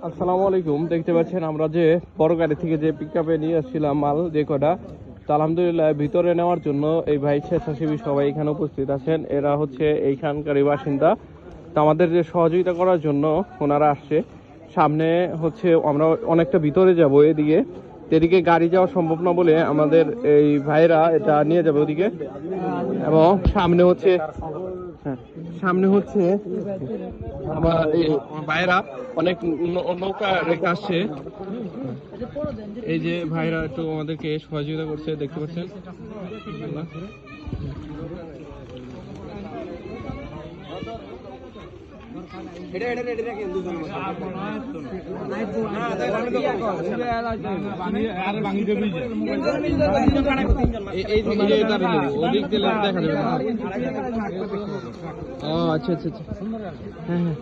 আসসালামু আলাইকুম। দেখতে পাচ্ছেন আমরা যে বড় গাড়ি থেকে যে পিকআপে নিয়ে আসছিলাম মাল যে কটা, তো আলহামদুলিল্লাহ ভিতরে নেওয়ার জন্য এই ভাই স্বেচ্ছাসেবী সবাই এখানে উপস্থিত আছেন। এরা হচ্ছে এইখানকারই বাসিন্দা। তো আমাদের যে সহযোগিতা করার জন্য ওনারা আসছে। সামনে হচ্ছে আমরা অনেকটা ভিতরে যাব, এদিকে গাড়ি যাওয়া সম্ভব না বলে আমাদের এই ভাইরা এটা নিয়ে যাবে ওদিকে। এবং সামনে হচ্ছে আমার এই ভাইরা অনেক নৌকা রেখে আসছে। এই যে ভাইরা একটু আমাদেরকে সহযোগিতা করছে, দেখতে পাচ্ছেন। দেখা যাবে। ও আচ্ছা আচ্ছা আচ্ছা, হ্যাঁ হ্যাঁ।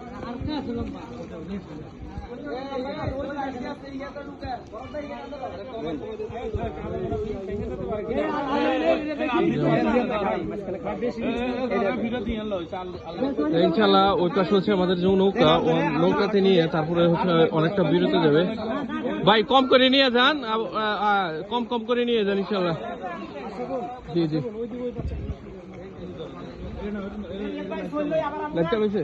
ইনশাল্লাহ ওই পাশে হচ্ছে আমাদের যে নৌকা, নৌকাতে নিয়ে তারপরে হচ্ছে অনেকটা বিরতি যাবে। ভাই কম করে নিয়ে যান, কম কম করে নিয়ে যান ইনশাল্লাহ। জি জি, দেখতে পেয়েছে।